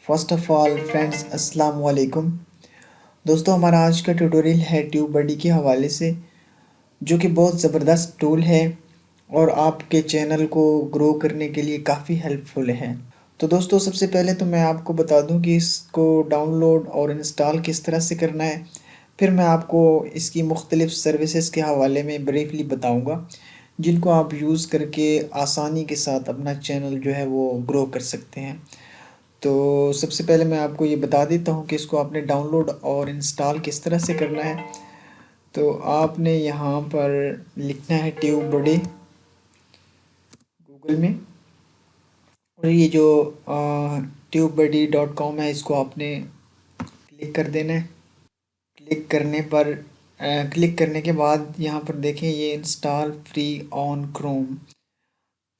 First of all friends अस्सलाम वालेकुम। दोस्तों, हमारा आज का ट्यूटोरियल है ट्यूब बडी के हवाले से, जो कि बहुत ज़बरदस्त टूल है और आपके चैनल को ग्रो करने के लिए काफ़ी हेल्पफुल है। तो दोस्तों, सबसे पहले तो मैं आपको बता दूं कि इसको डाउनलोड और इंस्टॉल किस तरह से करना है। फिर मैं आपको इसकी मुख्तलिफ़ सर्विसेज के हवाले में ब्रीफली बताऊंगा, जिनको आप यूज़ करके आसानी के साथ अपना चैनल जो है वो ग्रो कर सकते हैं। तो सबसे पहले मैं आपको ये बता देता हूँ कि इसको आपने डाउनलोड और इंस्टॉल किस तरह से करना है। तो आपने यहाँ पर लिखना है ट्यूब बडी गूगल में, और ये जो tubebuddy.com है, इसको आपने क्लिक कर देना है। क्लिक करने पर क्लिक करने के बाद यहाँ पर देखें ये इंस्टॉल फ्री ऑन क्रोम,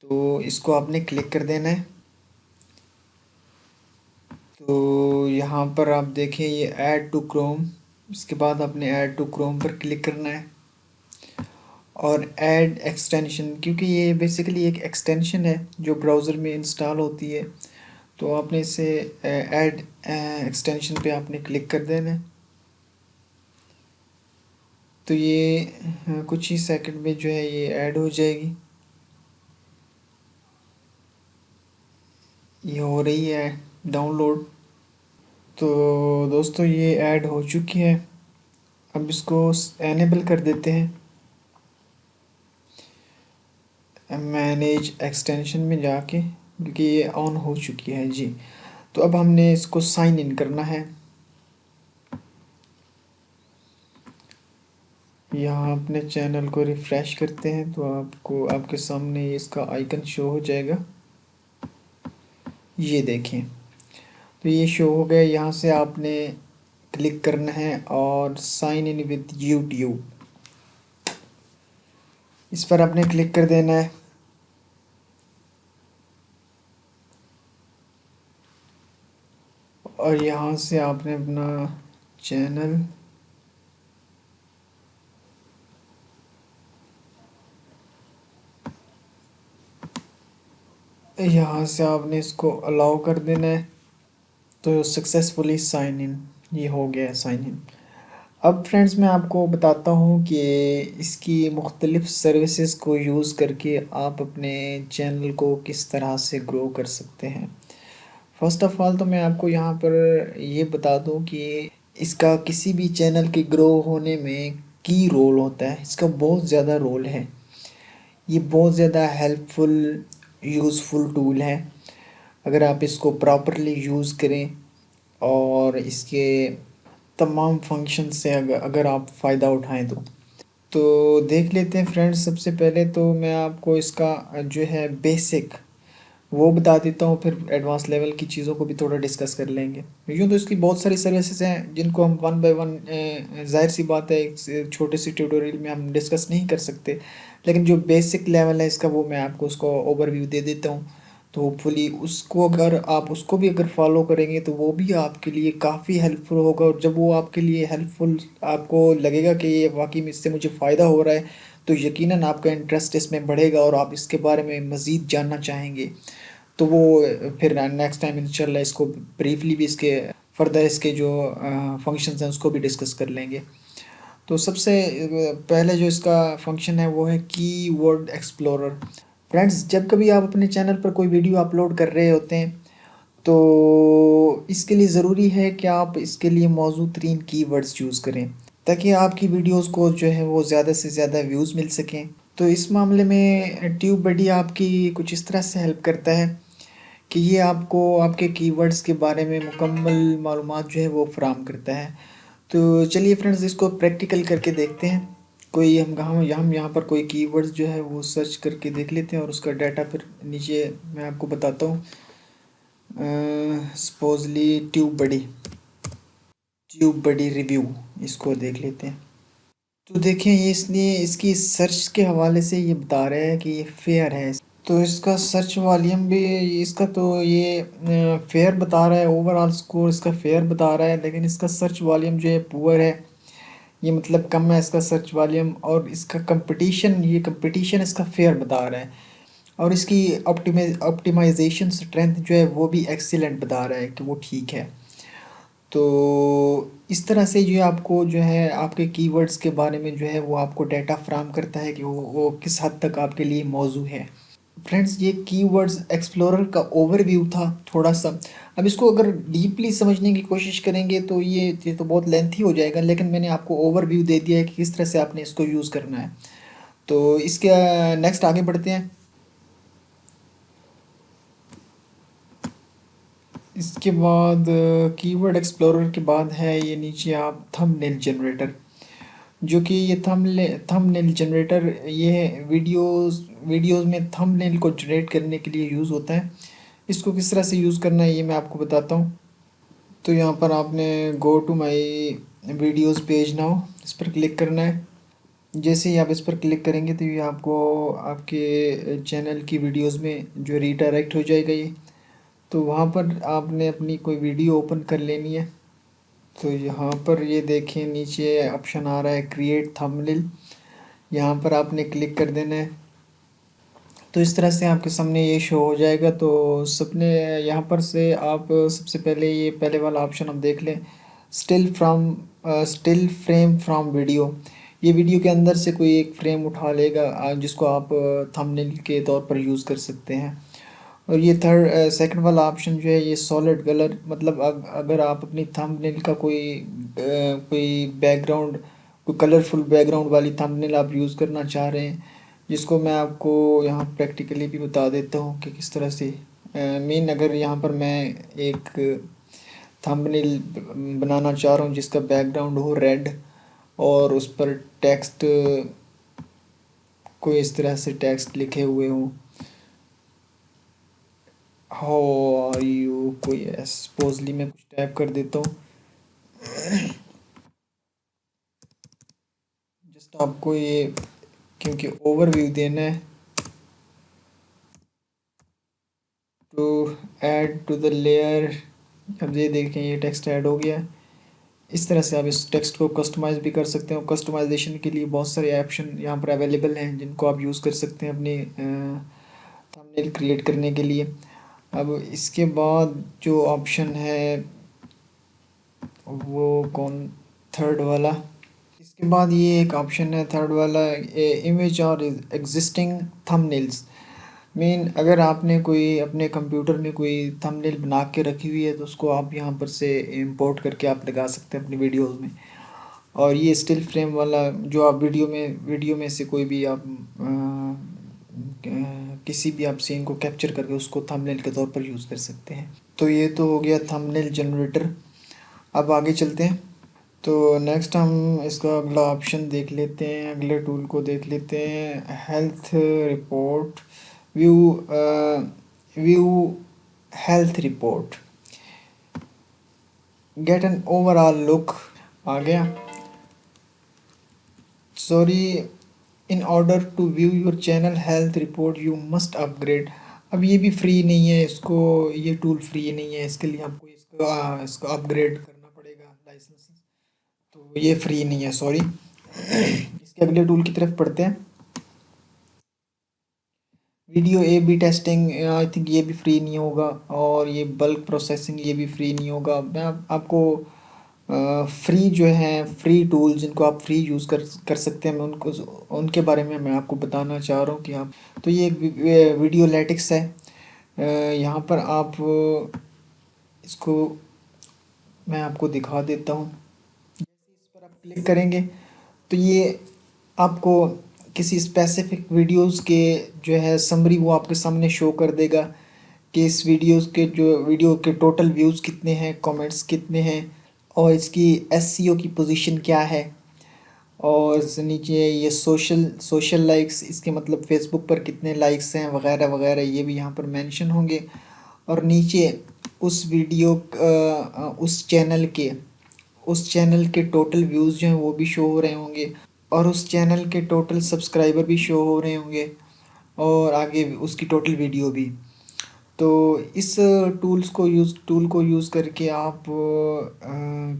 तो इसको आपने क्लिक कर देना है। तो यहाँ पर आप देखें ये ऐड टू क्रोम, इसके बाद आपने ऐड टू क्रोम पर क्लिक करना है और ऐड एक्सटेंशन, क्योंकि ये बेसिकली एक एक्सटेंशन है जो ब्राउज़र में इंस्टॉल होती है। तो आपने इसे ऐड एक्सटेंशन पे आपने क्लिक कर देना है। तो ये कुछ ही सेकंड में जो है ये ऐड हो जाएगी। ये हो रही है डाउनलोड। तो दोस्तों, ये ऐड हो चुकी है। अब इसको एनेबल कर देते हैं मैनेज एक्सटेंशन में जाके, क्योंकि ये ऑन हो चुकी है जी। तो अब हमने इसको साइन इन करना है। यहाँ अपने चैनल को रिफ़्रेश करते हैं तो आपको आपके सामने इसका आइकन शो हो जाएगा। ये देखें, तो ये शो हो गया। यहाँ से आपने क्लिक करना है और साइन इन विद यूट्यूब, इस पर आपने क्लिक कर देना है। और यहाँ से आपने अपना चैनल यहाँ से आपने इसको अलाउ कर देना है। तो सक्सेसफुली साइन इन, ये हो गया है साइन इन। अब फ्रेंड्स, मैं आपको बताता हूँ कि इसकी मुख्तलिफ़ सर्विसेज को यूज़ करके आप अपने चैनल को किस तरह से ग्रो कर सकते हैं। फर्स्ट ऑफ़ ऑल तो मैं आपको यहाँ पर ये बता दूँ कि इसका किसी भी चैनल के ग्रो होने में की रोल होता है। इसका बहुत ज़्यादा रोल है। ये बहुत ज़्यादा हेल्पफुल यूज़फुल टूल है अगर आप इसको प्रॉपरली यूज़ करें और इसके तमाम फंक्शन से अगर आप फ़ायदा उठाएं तो देख लेते हैं फ्रेंड्स। सबसे पहले तो मैं आपको इसका जो है बेसिक वो बता देता हूँ, फिर एडवांस लेवल की चीज़ों को भी थोड़ा डिस्कस कर लेंगे। यूँ तो इसकी बहुत सारी सर्विसेज हैं जिनको हम वन बाय वन, ज़ाहिर सी बात है, एक छोटे से ट्यूटोरियल में हम डिस्कस नहीं कर सकते, लेकिन जो बेसिक लेवल है इसका वो मैं आपको उसको ओवरव्यू दे देता हूँ। तो होपफुली उसको अगर आप उसको भी अगर फॉलो करेंगे तो वो भी आपके लिए काफ़ी हेल्पफुल होगा। और जब वो आपके लिए हेल्पफुल आपको लगेगा कि ये वाकई में इससे मुझे फ़ायदा हो रहा है, तो यकीनन आपका इंटरेस्ट इसमें बढ़ेगा और आप इसके बारे में मज़ीद जानना चाहेंगे। तो वो फिर नेक्स्ट टाइम इंशाल्लाह इसको ब्रीफली भी इसके फर्दर इसके जो फंक्शंस हैं उसको भी डिस्कस कर लेंगे। तो सबसे पहले जो इसका फंक्शन है वो है कीवर्ड एक्सप्लोरर। फ्रेंड्स, जब कभी आप अपने चैनल पर कोई वीडियो अपलोड कर रहे होते हैं तो इसके लिए ज़रूरी है कि आप इसके लिए मौजूद तरीन कीवर्ड्स यूज़ करें, ताकि आपकी वीडियोस को जो है वो ज़्यादा से ज़्यादा व्यूज़ मिल सकें। तो इस मामले में ट्यूब बडी आपकी कुछ इस तरह से हेल्प करता है कि ये आपको आपके कीवर्ड्स के बारे में मुकम्मल मालूमात जो है वो फराहम करता है। तो चलिए फ्रेंड्स, इसको प्रैक्टिकल करके देखते हैं। कोई हम यहाँ पर कोई कीवर्ड्स जो है वो सर्च करके देख लेते हैं और उसका डाटा फिर नीचे मैं आपको बताता हूँ। सपोजली ट्यूब बडी रिव्यू, इसको देख लेते हैं। तो देखें, ये इसलिए इसकी सर्च के हवाले से ये बता रहा है कि ये फेयर है। तो इसका सर्च वॉल्यूम भी इसका तो ये फेयर बता रहा है, ओवरऑल स्कोर इसका फेयर बता रहा है, लेकिन इसका सर्च वॉल्यूम जो है पुअर है। ये मतलब कम है इसका सर्च वॉल्यूम। और इसका कंपटीशन, ये कंपटीशन इसका फेयर बता रहा है। और इसकी ऑप्टिमाइजेशन स्ट्रेंथ जो है वो भी एक्सीलेंट बता रहा है कि वो ठीक है। तो इस तरह से जो है आपको जो है आपके कीवर्ड्स के बारे में जो है वो आपको डाटा फ्राहम करता है कि वो किस हद तक आपके लिए मौजू है। फ्रेंड्स, ये कीवर्ड्स एक्सप्लोरर का ओवरव्यू था थोड़ा सा। अब इसको अगर डीपली समझने की कोशिश करेंगे तो ये तो बहुत लेंथी हो जाएगा, लेकिन मैंने आपको ओवरव्यू दे दिया है कि किस तरह से आपने इसको यूज़ करना है। तो इसके नेक्स्ट आगे बढ़ते हैं। इसके बाद कीवर्ड एक्सप्लोरर के बाद है ये नीचे आप थंबनेल जनरेटर, जो कि ये थंबनेल जनरेटर ये वीडियोस में थंबनेल को जनरेट करने के लिए यूज़ होता है। इसको किस तरह से यूज़ करना है ये मैं आपको बताता हूँ। तो यहाँ पर आपने go to my videos page now, इस पर क्लिक करना है। जैसे ही आप इस पर क्लिक करेंगे तो ये आपको आपके चैनल की वीडियोस में जो रीडायरेक्ट हो जाएगा ये। तो वहाँ पर आपने अपनी कोई वीडियो ओपन कर लेनी है। तो यहाँ पर ये देखें नीचे ऑप्शन आ रहा है क्रिएट थंबनेल, यहाँ पर आपने क्लिक कर देना है। तो इस तरह से आपके सामने ये शो हो जाएगा। तो सबने यहाँ पर से आप सबसे पहले ये पहले वाला ऑप्शन हम देख लें, स्टिल फ्रेम फ्रॉम वीडियो। ये वीडियो के अंदर से कोई एक फ्रेम उठा लेगा जिसको आप थंबनेल के तौर पर यूज़ कर सकते हैं। और ये सेकंड वाला ऑप्शन जो है ये सॉलिड कलर, मतलब अगर आप अपनी थंबनेल का कोई बैकग्राउंड, कोई कलरफुल बैकग्राउंड वाली थंबनेल आप यूज़ करना चाह रहे हैं, जिसको मैं आपको यहाँ प्रैक्टिकली भी बता देता हूँ कि किस तरह से मीन अगर यहाँ पर मैं एक थंबनेल बनाना चाह रहा हूँ जिसका बैकग्राउंड हो रेड और उस पर टेक्स्ट, कोई इस तरह से टेक्स्ट लिखे हुए हों, हाउ आर यू, कोई सपोजली मैं कुछ टाइप कर देता हूँ। जस्ट आपको ये क्योंकि ओवरव्यू देना है, to add to the layer. अब ये देखें ये टेक्स्ट ऐड हो गया है। इस तरह से आप इस टेक्स्ट को कस्टमाइज़ भी कर सकते हो। कस्टमाइजेशन के लिए बहुत सारे ऑप्शन यहाँ पर अवेलेबल हैं जिनको आप यूज़ कर सकते हैं अपनी थंबनेल क्रिएट करने के लिए। अब इसके बाद जो ऑप्शन है वो कौन, थर्ड वाला। इसके बाद ये एक ऑप्शन है थर्ड वाला, इमेज और एग्जिस्टिंग थंबनेल्स। मीन अगर आपने कोई अपने कंप्यूटर में कोई थंबनेल बना के रखी हुई है तो उसको आप यहाँ पर से इंपोर्ट करके आप लगा सकते हैं अपनी वीडियोस में। और ये स्टिल फ्रेम वाला जो आप वीडियो में से कोई भी आप किसी भी आप सीन को कैप्चर करके उसको थंबनेल के तौर पर यूज़ कर सकते हैं। तो ये तो हो गया थंबनेल जनरेटर। अब आगे चलते हैं। तो नेक्स्ट हम इसका अगला ऑप्शन देख लेते हैं, अगले टूल को देख लेते हैं, health report view. View health report, get an overall look. आ गया, sorry, in order to view your channel health report you must upgrade. अब ये भी फ्री नहीं है, इसको ये टूल फ्री नहीं है, इसके लिए आपको इसको अपग्रेड करना पड़ेगा लाइसेंस। तो ये फ्री नहीं है, सॉरी। इसके अगले टूल की तरफ पढ़ते हैं, video A B testing. I think ये भी फ्री नहीं होगा। और ये बल्क प्रोसेसिंग ये भी फ्री नहीं होगा। मैं आपको फ्री जो है फ्री टूल जिनको आप फ्री यूज़ कर सकते हैं, मैं उनको उनके बारे में मैं आपको बताना चाह रहा हूँ कि आप। तो ये एक वीडियो लेटिक्स है। यहाँ पर आप इसको मैं आपको दिखा देता हूँ। जैसे इस पर आप क्लिक करेंगे तो ये आपको किसी स्पेसिफिक वीडियोस के जो है समरी वो आपके सामने शो कर देगा कि इस वीडियो के टोटल व्यूज़ कितने हैं, कमेंट्स कितने हैं, और इसकी एसईओ की पोजीशन क्या है। और नीचे ये सोशल लाइक्स, इसके मतलब फेसबुक पर कितने लाइक्स हैं वगैरह वगैरह, ये भी यहाँ पर मेंशन होंगे। और नीचे उस वीडियो उस चैनल के टोटल व्यूज़ जो हैं वो भी शो हो रहे होंगे, और उस चैनल के टोटल सब्सक्राइबर भी शो हो रहे होंगे, और आगे उसकी टोटल वीडियो भी। तो इस टूल को यूज़ करके आप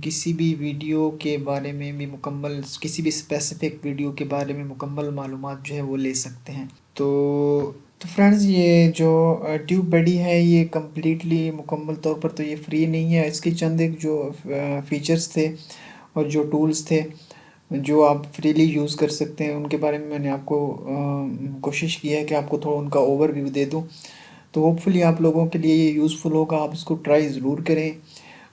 किसी भी वीडियो के बारे में भी मुकम्मल, किसी भी स्पेसिफिक वीडियो के बारे में मुकम्मल मालूमात जो है वो ले सकते हैं। तो तो फ्रेंड्स ये जो ट्यूब बडी है ये कम्प्लीटली मुकम्मल तौर पर तो ये फ्री नहीं है। इसकी चंद एक जो फीचर्स थे और जो टूल्स थे जो आप फ्रीली यूज़ कर सकते हैं उनके बारे में मैंने आपको कोशिश की है कि आपको थोड़ा उनका ओवरव्यू दे दूं। तो होपफुली आप लोगों के लिए ये यूज़फुल होगा, आप इसको ट्राई ज़रूर करें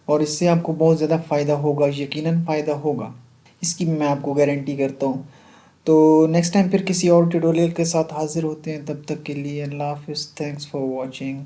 और इससे आपको बहुत ज़्यादा फ़ायदा होगा, यकीनन फ़ायदा होगा, इसकी मैं आपको गारंटी करता हूँ। तो नेक्स्ट टाइम फिर किसी और ट्यूटोरियल के साथ हाज़िर होते हैं, तब तक के लिए अल्लाह हाफ़िज़, थैंक्स फॉर वॉचिंग।